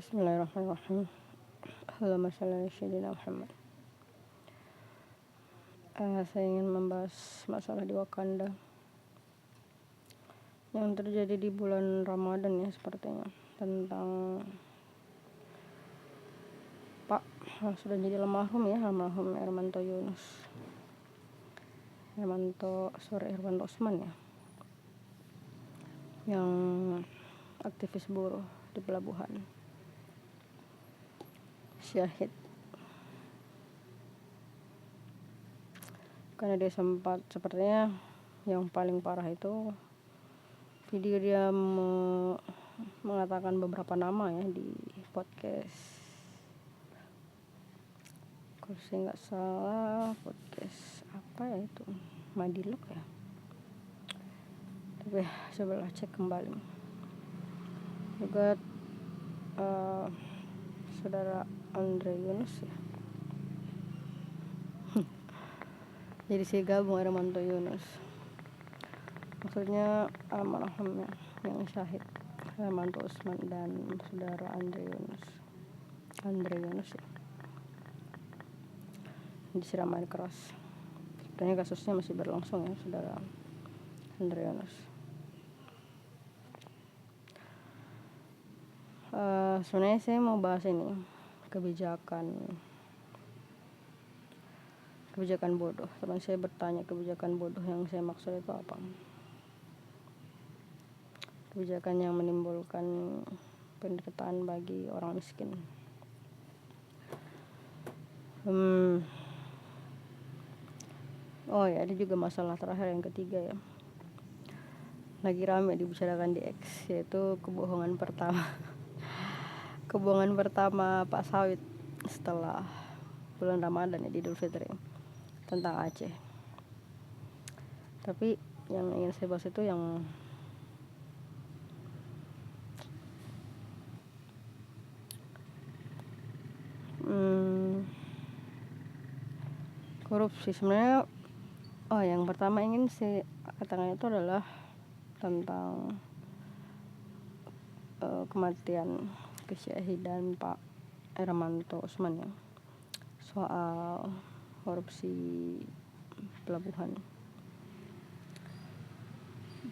Bismillahirrahmanirrahim. Allahumma shalli ala sayyidina Muhammad. Saya ingin membahas masalah di Wakanda yang terjadi di bulan Ramadan ya, sepertinya, tentang Pak sudah jadi almarhum Hermanto Usman ya, yang aktivis buruh di pelabuhan, syahid karena dia sempat, sepertinya yang paling parah itu video dia mengatakan beberapa nama ya di podcast, kalau saya nggak salah podcast apa ya itu, Madilog ya, tapi cobalah cek kembali. Juga saudara Andre Yunus ya, jadi saya gabung Hermanto Yunus, maksudnya almarhum yang syahid Hermanto Usman dan saudara Andre Yunus ya, disiram air keras. Sebenarnya kasusnya masih berlangsung ya, saudara Andre Yunus. Sebenarnya saya mau bahas ini kebijakan bodoh. Teman saya bertanya kebijakan bodoh yang saya maksud itu apa. Kebijakan yang menimbulkan penderitaan bagi orang miskin. Oh ya, ada juga masalah terakhir yang ketiga ya, lagi rame dibicarakan di X, yaitu kebohongan pertama Pak Sawit setelah bulan Ramadan ya, di Idul Fitri, tentang Aceh. Tapi yang ingin saya bahas itu yang korupsi. Sebenarnya yang pertama ingin saya katakan itu adalah tentang kematian, kesyahidan Pak Hermanto Usman ya, soal korupsi pelabuhan.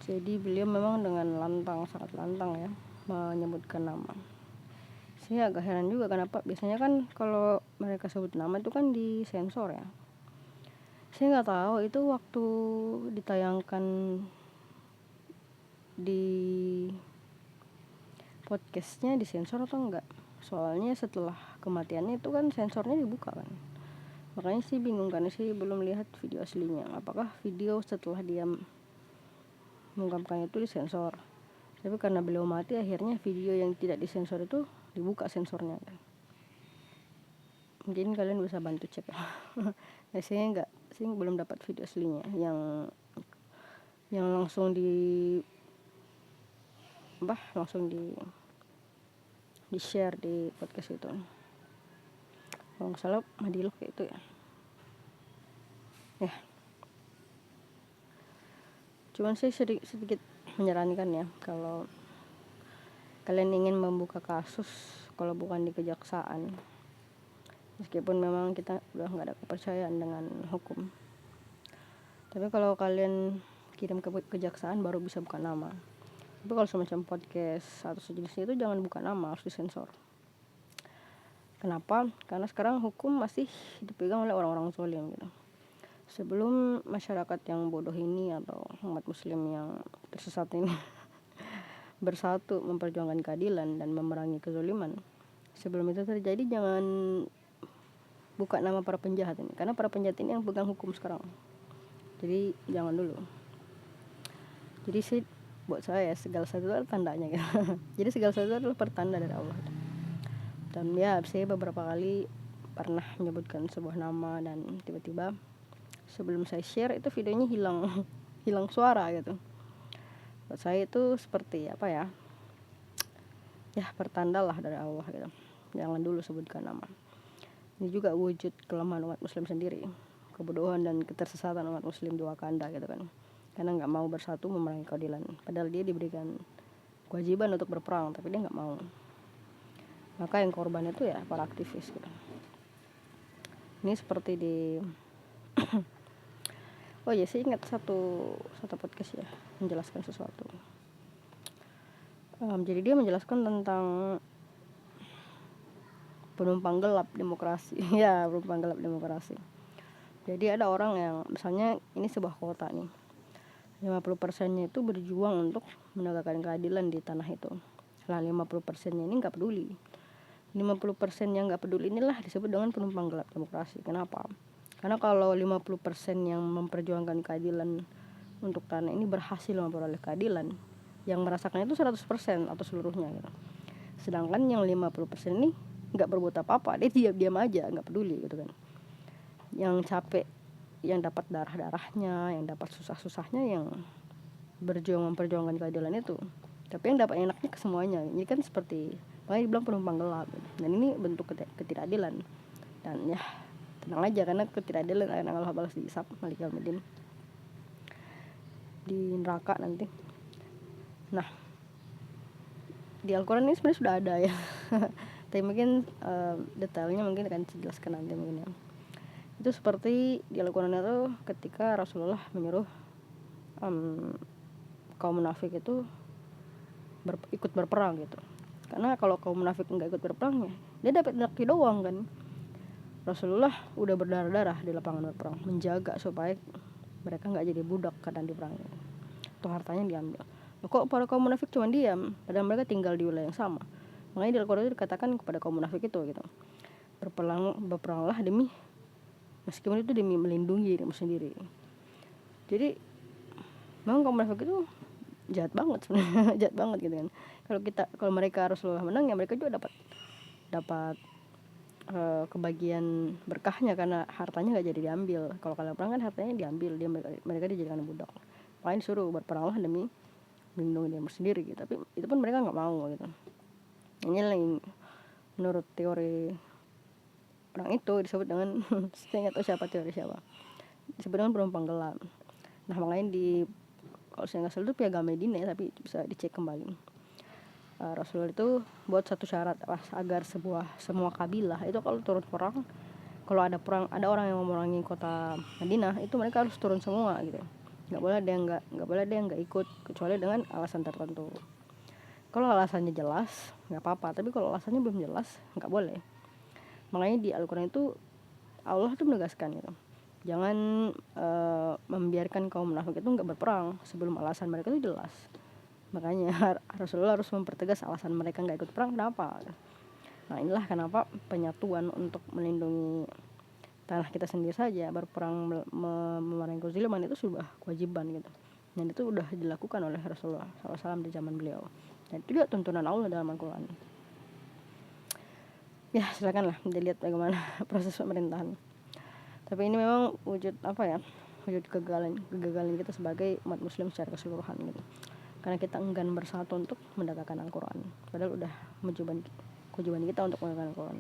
Jadi beliau memang dengan sangat lantang ya menyebutkan nama. Saya agak heran juga kenapa biasanya kan kalau mereka sebut nama itu kan disensor ya. Saya nggak tahu itu waktu ditayangkan di podcastnya disensor atau enggak. Soalnya setelah kematiannya itu kan sensornya dibuka kan. Makanya sih bingung karena sih belum lihat video aslinya. Apakah video setelah dia mengungkapkan itu disensor? Tapi karena beliau mati, akhirnya video yang tidak disensor itu dibuka sensornya kan. Mungkin kalian bisa bantu cek ya. Saya belum dapat video aslinya yang langsung di share di podcast itu. Kalau nggak salah Madilog kayak itu ya. Cuman saya sedikit menyarankan ya, kalau kalian ingin membuka kasus, kalau bukan di kejaksaan, meskipun memang kita udah nggak ada kepercayaan dengan hukum, tapi kalau kalian kirim ke kejaksaan baru bisa buka nama. Tapi kalau semacam podcast atau sejenisnya itu jangan buka nama, harus disensor. Kenapa? Karena sekarang hukum masih dipegang oleh orang-orang zalim gitu. Sebelum masyarakat yang bodoh ini atau umat muslim yang tersesat ini bersatu memperjuangkan keadilan dan memerangi kezaliman, sebelum itu terjadi jangan buka nama para penjahat ini, karena para penjahat ini yang pegang hukum sekarang. Jadi jangan dulu. Jadi sih buat saya segala sesuatu adalah tandanya gitu. Jadi segala sesuatu adalah pertanda dari Allah. Dan ya, saya beberapa kali pernah menyebutkan sebuah nama dan tiba-tiba sebelum saya share itu videonya hilang suara gitu. Buat saya itu seperti apa ya? Ya, pertanda lah dari Allah gitu. Jangan dulu sebutkan nama. Ini juga wujud kelemahan umat muslim sendiri, kebodohan dan ketersesatan umat muslim di Wakanda gitu kan. Karena nggak mau bersatu memerangi keadilan. Padahal dia diberikan kewajiban untuk berperang, tapi dia nggak mau. maka yang korban itu ya para aktivis gitu. Ini seperti di oh ya, saya ingat satu podcast ya menjelaskan sesuatu. Jadi dia menjelaskan tentang penumpang gelap demokrasi. Ya, penumpang gelap demokrasi. Jadi ada orang yang misalnya ini sebuah kota nih, 50%-nya itu berjuang untuk menegakkan keadilan di tanah itu. Lah 50%-nya ini gak peduli. 50% yang gak peduli inilah disebut dengan penumpang gelap demokrasi. Kenapa? Karena kalau 50% yang memperjuangkan keadilan untuk tanah ini berhasil memperoleh keadilan, yang merasakannya itu 100% atau seluruhnya gitu. Sedangkan yang 50% ini gak berbuat apa-apa, dia diam-diam aja, gak peduli gitu kan. Yang capek, yang dapat darah-darahnya, yang dapat susah-susahnya, yang memperjuangkan keadilan itu. Tapi yang dapat enaknya ke semuanya. Ini kan seperti makanya dibilang penumpang gelap. Dan ini bentuk ketidakadilan. Dan ya tenang aja, karena ketidakadilan akan Allah balas di hisab Malik Yaumiddin, di neraka nanti. Nah, di Al-Quran ini sebenarnya sudah ada ya. Tapi mungkin detailnya mungkin akan dijelaskan nanti mungkin ya. Itu seperti di Al-Quran itu ketika Rasulullah menyuruh kaum munafik itu ikut berperang gitu. Karena kalau kaum munafik enggak ikut berperang ya, dia dapat rezeki doang kan. Rasulullah udah berdarah-darah di lapangan berperang, menjaga supaya mereka enggak jadi budak kadang di perang. Atau hartanya diambil. Kok para kaum munafik cuma diam, padahal mereka tinggal di wilayah yang sama. Makanya di Al-Quran itu dikatakan kepada kaum munafik itu gitu, berperanglah demi, meskipun itu demi melindungi dirimu sendiri. Jadi memang kaum munafik itu jahat banget sebenarnya. Jahat banget gitu kan. Kalau mereka Rasulullah menang ya mereka juga dapat kebagian berkahnya karena hartanya nggak jadi diambil. Kalau kalian perang kan hartanya diambil, mereka dijadikan budak. Makanya disuruh berperanglah demi melindungi dirimu sendiri gitu. Tapi itu pun mereka nggak mau gitu. Ini yang menurut teori orang itu disebut dengan saya nggak tahu disebut dengan penumpang gelap. Nah makanya kalau saya nggak salah itu Piagam Medina, tapi bisa dicek kembali. Rasulullah itu buat satu syarat agar semua kabilah itu kalau turun perang, kalau ada orang yang memerangi kota Madinah, itu mereka harus turun semua gitu. Nggak boleh ada yang nggak ikut kecuali dengan alasan tertentu. Kalau alasannya jelas nggak apa-apa, tapi kalau alasannya belum jelas nggak boleh. Makanya di Al-Quran itu Allah tuh menegaskan gitu, jangan membiarkan kaum munafik itu nggak berperang sebelum alasan mereka itu jelas. Makanya Rasulullah harus mempertegas alasan mereka nggak ikut perang kenapa. Nah inilah kenapa penyatuan untuk melindungi tanah kita sendiri saja, berperang memerangi kezaliman itu sudah kewajiban gitu. Dan itu udah dilakukan oleh Rasulullah SAW di zaman beliau. Dan itu juga tuntunan Allah dalam Al-Quran. Ya silakanlah dilihat bagaimana proses pemerintahan. Tapi ini memang wujud wujud kegagalan kita sebagai umat muslim secara keseluruhan gitu. Karena kita enggan bersatu untuk menegakkan Al-Quran, padahal udah kewajiban kita untuk menegakkan Al-Quran.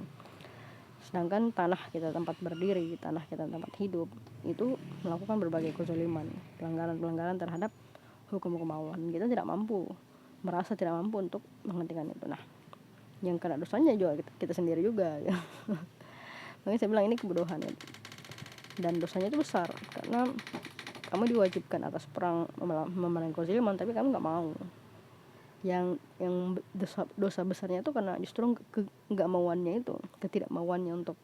Sedangkan tanah kita tempat berdiri, tanah kita tempat hidup itu melakukan berbagai kezaliman, pelanggaran terhadap hukum-hukum Allah, dan kita merasa tidak mampu untuk menghentikan itu. Nah yang kena dosanya juga kita sendiri juga ya. Makanya saya bilang ini kebodohan ya. Dan dosanya itu besar karena kamu diwajibkan atas perang memerangi kezaliman, tapi kamu nggak mau. Yang dosa besarnya itu karena justru nggak mauannya itu, ketidakmauannya untuk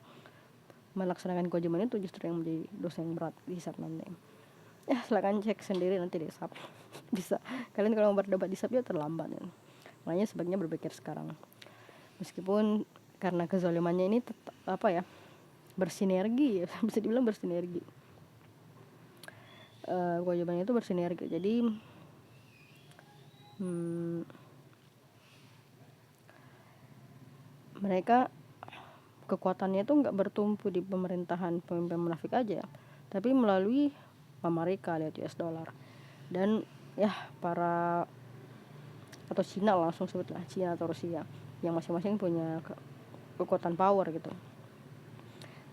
melaksanakan kewajiban itu justru yang menjadi dosa yang berat di hisab nanti. Ya silakan cek sendiri nanti di hisab. Bisa kalian kalau mau berdebat di hisab ya terlambat ya. Makanya sebaiknya berpikir sekarang. Meskipun karena kezalimannya ini bersinergi ya, bisa dibilang bersinergi. Kewajibannya itu bersinergi. Jadi mereka kekuatannya itu nggak bertumpu di pemerintahan pemimpin munafik aja, tapi melalui Amerika, lihat US dollar, dan ya atau Cina, langsung sebutlah Cina atau Rusia, yang masing-masing punya kekuatan power gitu.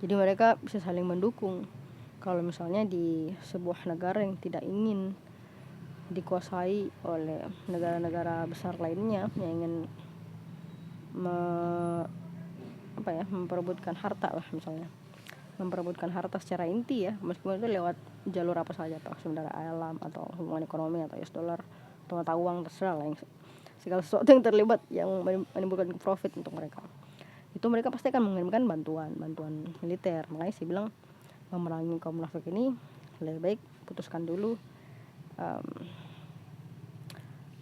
Jadi mereka bisa saling mendukung. Kalau misalnya di sebuah negara yang tidak ingin dikuasai oleh negara-negara besar lainnya yang ingin memperebutkan harta lah, misalnya memperebutkan harta secara inti ya, meskipun itu lewat jalur apa saja, apakah sumber daya alam atau hubungan ekonomi atau US dollar atau mata uang, terserah lah, yang segala sesuatu yang terlibat yang menimbulkan profit untuk mereka, itu mereka pasti akan mengirimkan bantuan militer. Makanya saya bilang, memerangi kaum munafik ini lebih baik putuskan dulu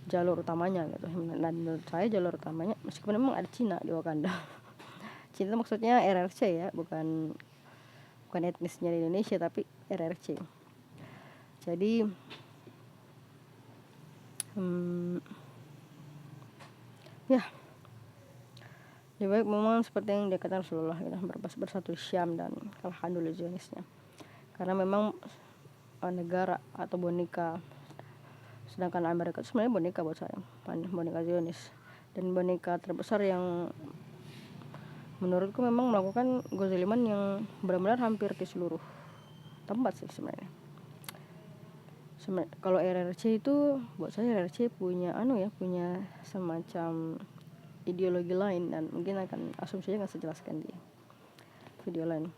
jalur utamanya gitu. Dan menurut saya jalur utamanya, meskipun memang ada Cina di Wakanda Cina maksudnya RRC ya, bukan etnisnya di Indonesia tapi RRC. Jadi ya lebih baik memang seperti yang dikatakan Rasulullah gitu, bersatu Syam dan kalahkan dulu Zionisnya. Karena memang negara atau boneka, sedangkan Amerika itu sebenarnya boneka buat saya, boneka Zionis, dan boneka terbesar yang menurutku memang melakukan kezaliman yang benar-benar hampir di seluruh tempat sih sebenarnya. Kalau RRC itu buat saya, RRC punya punya semacam ideologi lain, dan mungkin akan asumsinya akan saya jelaskan di video lain.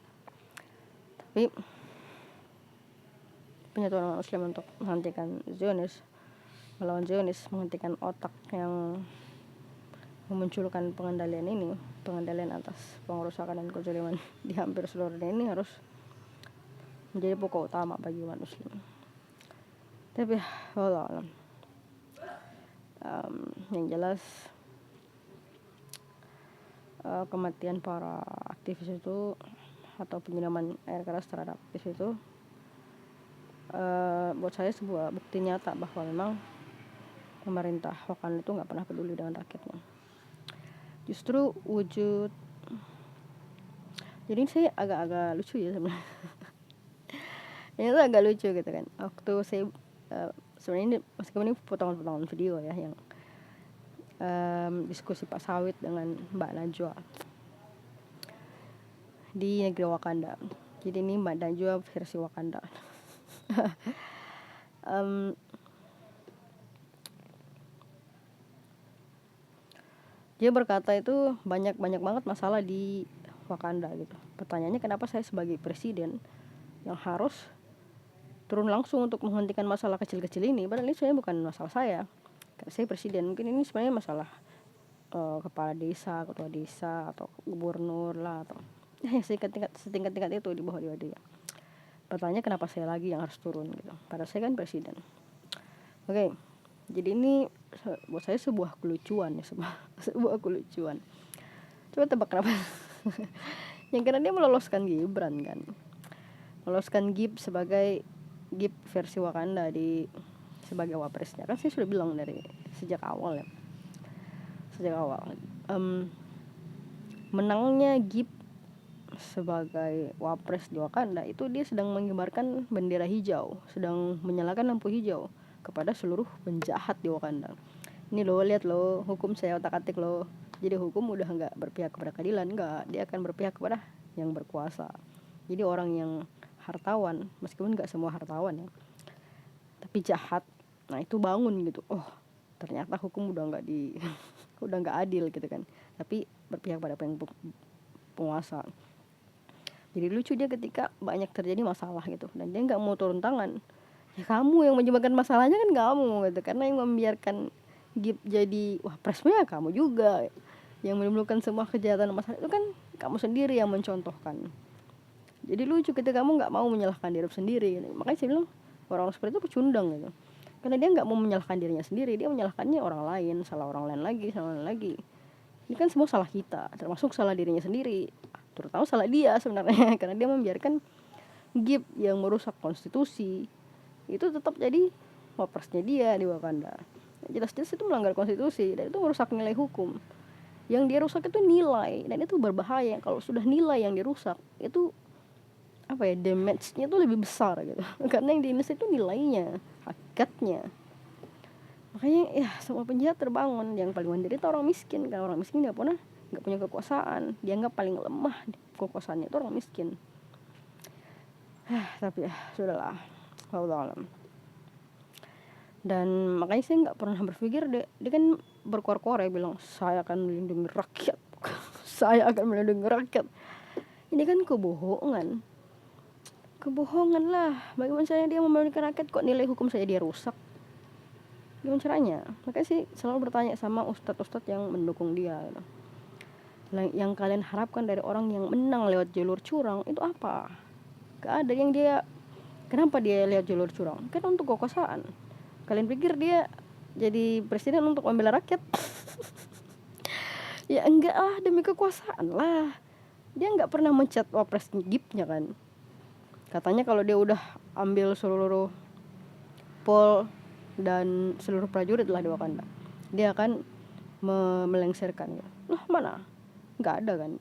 Tapi penyatuan umat Muslim untuk menghentikan Zionis, melawan Zionis, menghentikan otak yang memunculkan pengendalian atas pengerusakan dan kezaliman di hampir seluruh dunia ini harus menjadi pokok utama bagi umat Muslim. Tapi wallahu alam, yang jelas kematian para aktivis itu atau penyiraman air keras terhadap aktivis itu buat saya sebuah bukti nyata bahwa memang pemerintah Wakanda itu nggak pernah peduli dengan rakyatnya. Justru jadi saya agak lucu ya sebenarnya. Ini tuh agak lucu gitu kan. Waktu saya sebenarnya ini meskipun ini potongan-potongan video ya, yang diskusi Pak Sawit dengan Mbak Najwa di negeri Wakanda. Jadi ini Mbak Najwa versi Wakanda. Dia berkata itu banyak banget masalah di Wakanda gitu. Pertanyaannya, kenapa saya sebagai presiden yang harus turun langsung untuk menghentikan masalah kecil-kecil ini? Padahal ini sebenarnya bukan masalah saya. Saya presiden, mungkin ini sebenarnya masalah kepala desa, ketua desa, atau gubernur lah, atau setingkat itu di bawah dia. Pertanyaannya, kenapa saya lagi yang harus turun gitu? Padahal saya kan presiden. Oke. Jadi ini buat saya sebuah kelucuan ya, sebuah kelucuan. Coba tebak kenapa? Yang karena dia meloloskan Gibran kan. Meloloskan sebagai Gib versi Wakanda sebagai wapresnya. Kan saya sudah bilang dari sejak awal ya. Menangnya Gib sebagai wapres di Wakanda itu dia sedang mengibarkan bendera hijau, sedang menyalakan lampu hijau kepada seluruh penjahat di Wakanda. Ini lo lihat lo, hukum saya otak-atik lo. Jadi hukum udah nggak berpihak kepada keadilan, nggak, dia akan berpihak kepada yang berkuasa. Jadi orang yang hartawan, meskipun nggak semua hartawan ya, tapi jahat, nah itu bangun gitu. Oh, ternyata hukum udah nggak adil gitu kan. Tapi berpihak pada penguasa. Jadi lucu dia ketika banyak terjadi masalah gitu, dan dia nggak mau turun tangan. Ya kamu yang menyebabkan masalahnya kan kamu gitu, karena yang membiarkan Gib jadi presnya kamu juga, yang menimbulkan semua kejahatan masalah itu kan kamu sendiri yang mencontohkan. Jadi lucu ketika kamu nggak mau menyalahkan diri sendiri gitu. Makanya saya bilang orang seperti itu pecundang gitu, karena dia nggak mau menyalahkan dirinya sendiri, dia menyalahkannya orang lain, salah orang lain lagi. Ini kan semua salah kita, termasuk salah dirinya sendiri, terutama salah dia sebenarnya karena dia membiarkan Gib yang merusak konstitusi itu tetap jadi wapresnya dia di Wakanda. Jelas-jelas itu melanggar konstitusi, dan itu merusak nilai hukum. Yang dia rusak itu nilai, dan itu berbahaya. Kalau sudah nilai yang dirusak, itu damage-nya itu lebih besar gitu. Karena yang di Indonesia itu nilainya, hakikatnya. Makanya ya semua penjahat terbangun. Yang paling menderita orang miskin, karena orang miskin nggak punya kekuasaan, dianggap paling lemah kekuasaannya itu orang miskin. Tapi ya sudahlah, wallahu alam. Dan makanya saya nggak pernah berpikir dia kan berkuar-kuar ya bilang saya akan melindungi rakyat. saya akan melindungi rakyat. Ini kan kebohongan lah. Bagaimana caranya dia melindungi rakyat kok nilai hukum saya dia rusak? Gimana caranya? Makanya sih selalu bertanya sama ustadz-ustadz yang mendukung dia gitu. Yang kalian harapkan dari orang yang menang lewat jalur curang itu apa? Gak ada. Yang dia, kenapa dia lewat jalur curang? Kan untuk kekuasaan. Kalian pikir dia jadi presiden untuk membela rakyat? Ya enggak lah, demi kekuasaan lah. Dia nggak pernah mencet wapres gipnya kan. Katanya kalau dia udah ambil seluruh pol dan seluruh prajurit lah di Wakanda, dia akan melengsarkan gitu. Loh mana? Nggak ada kan.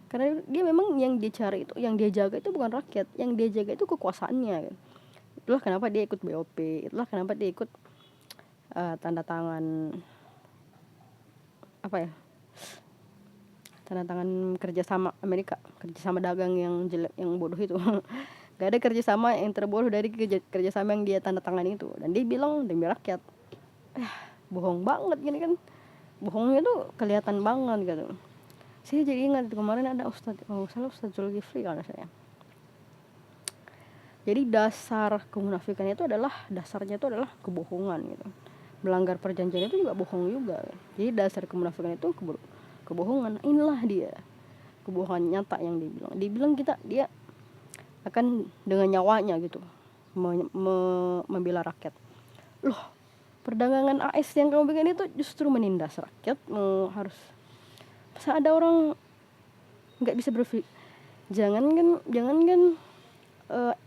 Karena dia memang yang dia cari itu, yang dia jaga itu bukan rakyat, yang dia jaga itu kekuasaannya kan. Itulah kenapa dia ikut BOP, itulah kenapa dia ikut tanda tangan kerjasama Amerika, kerjasama dagang yang jelek, yang bodoh itu. Gak ada kerjasama yang terbodoh dari kerjasama yang dia tanda tangan itu. Dan dia bilang demi rakyat. Bohong banget gini kan. Bohongnya tuh kelihatan banget gitu. Saya jadi ingat kemarin ada Ustadz Zulkifli kalau saya. Jadi dasar kemunafikan itu dasarnya itu adalah kebohongan gitu. Melanggar perjanjian itu juga bohong juga. Jadi dasar kemunafikan itu kebohongan. Inilah dia kebohongan nyata yang dibilang dia akan dengan nyawanya gitu membela rakyat. Loh, perdagangan AS yang kamu bikin itu justru menindas rakyat. Harus masa ada orang nggak bisa berpikir. Jangan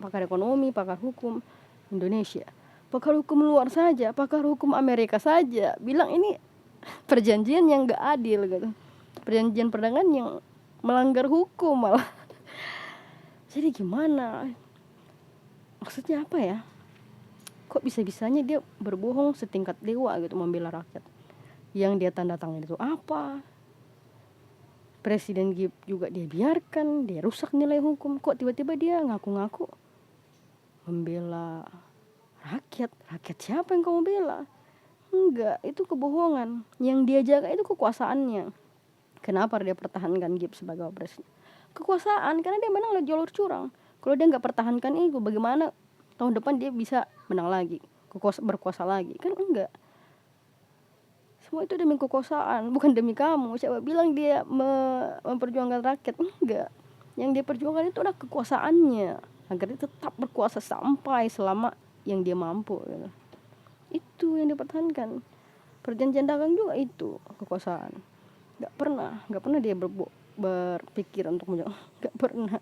pakar ekonomi, pakar hukum Indonesia, pakar hukum luar saja, pakar hukum Amerika saja bilang ini perjanjian yang nggak adil gitu, perjanjian perdagangan yang melanggar hukum malah. Jadi gimana? Maksudnya apa ya? Kok bisa-bisanya dia berbohong setingkat dewa gitu membela rakyat? Yang dia tanda tangan itu apa? Presiden juga dia biarkan, dia rusak nilai hukum. Kok tiba-tiba dia ngaku-ngaku membela rakyat? Rakyat siapa yang kamu bela? Enggak, itu kebohongan. Yang dia jaga itu kekuasaannya. Kenapa dia pertahankan Gip sebagai presiden? Kekuasaan, karena dia menang lewat jalur curang. Kalau dia nggak pertahankan itu, bagaimana tahun depan dia bisa menang lagi, berkuasa lagi? Kan enggak. Semua itu demi kekuasaan, bukan demi kamu. Siapa bilang dia memperjuangkan rakyat? Enggak. Yang dia perjuangkan itu adalah kekuasaannya, agar dia tetap berkuasa sampai selama yang dia mampu gitu. Itu yang dipertahankan. Perjanjian dagang juga itu kekuasaan. Gak pernah dia berpikir untuk menjauh. Gak pernah.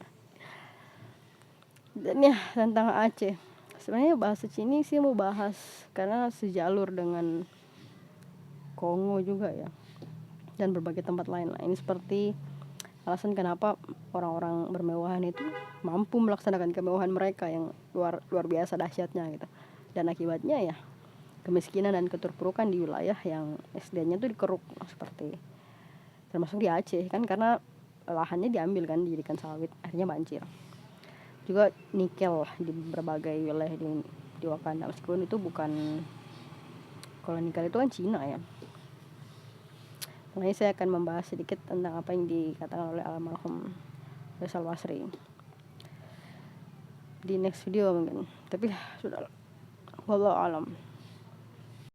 Dan ya tentang Aceh, sebenarnya bahasa sini sih mau bahas karena sejalur dengan Kongo juga ya, dan berbagai tempat lain lah. Ini seperti alasan kenapa orang-orang bermewahan itu mampu melaksanakan kemewahan mereka yang luar biasa dahsyatnya gitu. Dan akibatnya ya kemiskinan dan keterpurukan di wilayah yang SDN-nya tuh dikeruk, seperti termasuk di Aceh kan, karena lahannya diambil kan, dijadikan sawit, akhirnya banjir. Juga nikel di berbagai wilayah di Wakanda, meskipun itu bukan, kalau nikel itu kan Cina ya. Nah, saya akan membahas sedikit tentang apa yang dikatakan oleh almarhum Faisal Basri di next video mungkin, tapi sudah wallahu alam.